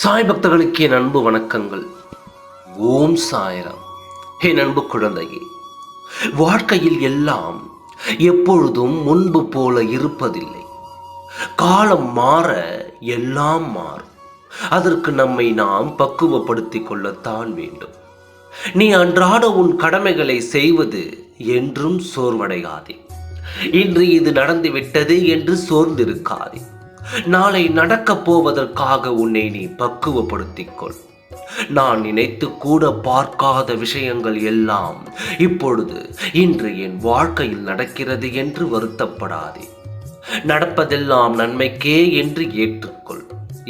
சாய் பக்தர்களுக்கு என் அன்பு வணக்கங்கள். ஓம் சாய்ராம். என் அன்பு குழந்தையே, வாழ்க்கையில் எல்லாம் எப்பொழுதும் முன்பு போல இருப்பதில்லை. காலம் மாற எல்லாம் மாறும். அதற்கு நம்மை நாம் பக்குவப்படுத்திக் கொள்ளத்தான் வேண்டும். நீ அன்றாட உன் கடமைகளை செய்வது என்றும் சோர்வடையாதே. இன்று இது நடந்துவிட்டது என்று சோர்ந்திருக்காதே. நாளை நடக்கப் போவதற்காக உன்னை நீ பக்குவப்படுத்திக் கொள். நான் நினைத்து கூட பார்க்காத விஷயங்கள் எல்லாம் இப்பொழுது இன்று என் வாழ்க்கையில் நடக்கிறது என்று வருத்தப்படாதே. நடப்பதெல்லாம் நன்மைக்கே என்று ஏற்றுக்கொள்.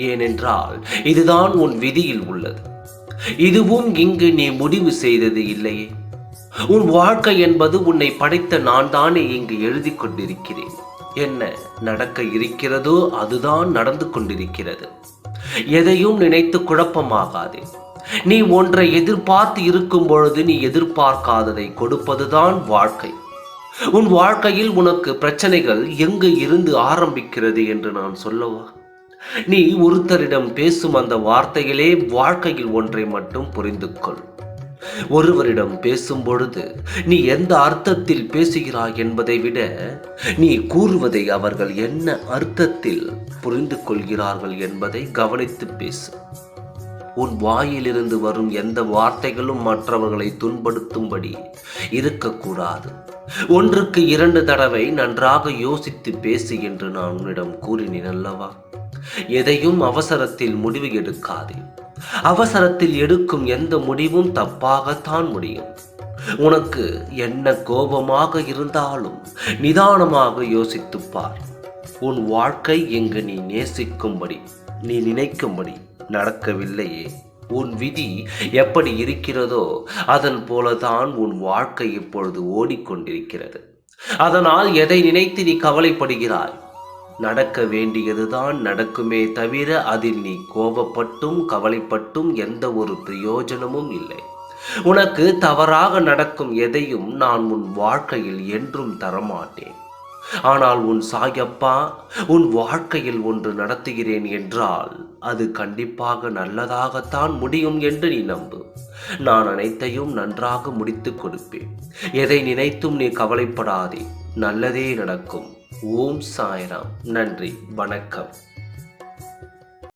ஏனென்றால் இதுதான் உன் விதியில் உள்ளது. இதுவும் இங்கு நீ முடிவு செய்தது இல்லையே. உன் வாழ்க்கை என்பது உன்னை படைத்த நான் தானே இங்கு எழுதி கொண்டிருக்கிறேன். என்ன நடக்க இருக்கிறதோ அதுதான் நடந்து கொண்டிருக்கிறது. எதையும் நினைத்து குழப்பமாகாதே. நீ ஒன்றை எதிர்பார்த்து இருக்கும் பொழுது நீ எதிர்பார்க்காததை கொடுப்பதுதான் வாழ்க்கை. உன் வாழ்க்கையில் உனக்கு பிரச்சனைகள் எங்கு இருந்து ஆரம்பிக்கிறது என்று நான் சொல்லவா? நீ ஒருத்தரிடம் பேசும் அந்த வார்த்தைகளே வாழ்க்கையில் ஒன்றை மட்டும் புரிந்து கொள். ஒருவரிடம் பேசும் பொழுது நீ எந்த அர்த்தத்தில் பேசுகிறாய் என்பதை விட நீ கூறுவதை அவர்கள் என்ன அர்த்தத்தில் புரிந்து கொள்கிறார்கள் என்பதை கவனித்து பேசு. உன் வாயிலிருந்து வரும் எந்த வார்த்தைகளும் மற்றவர்களை துன்படுத்தும்படி இருக்கக்கூடாது. ஒன்றுக்கு 2 தடவை நன்றாக யோசித்து பேசு என்று நான் உன்னிடம் கூறினேன் அல்லவா? எதையும் அவசரத்தில் முடிவு எடுக்காதே. அவசரத்தில் எடுக்கும் எந்த முடிவும் தப்பாகத்தான் முடியும். உனக்கு என்ன கோபமாக இருந்தாலும் நிதானமாக யோசித்துப் பார். உன் வாழ்க்கை எங்கு நீ நேசிக்கும்படி நீ நினைக்கும்படி நடக்கவில்லையே. உன் விதி எப்படி இருக்கிறதோ அதன் போலதான் உன் வாழ்க்கை இப்பொழுது ஓடிக்கொண்டிருக்கிறது. அதனால் எதை நினைத்து நீ கவலைப்படுகிறாய்? நடக்க வேண்டியதுதான் நடக்குமே தவிர அதில் நீ கோபப்பட்டும் கவலைப்பட்டும் எந்த ஒரு பிரயோஜனமும் இல்லை. உனக்கு தவறாக நடக்கும் எதையும் நான் உன் வாழ்க்கையில் என்றும் தரமாட்டேன். ஆனால் உன் சாயப்பா உன் வாழ்க்கையில் ஒன்று நடத்துகிறேன் என்றால் அது கண்டிப்பாக நல்லதாகத்தான் முடியும் என்று நீ நம்பு. நான் அனைத்தையும் நன்றாக முடித்து கொடுப்பேன். எதை நினைத்தும் நீ கவலைப்படாதே. நல்லதே நடக்கும். ஓம் சாய்ராம். நன்றி, வணக்கம்.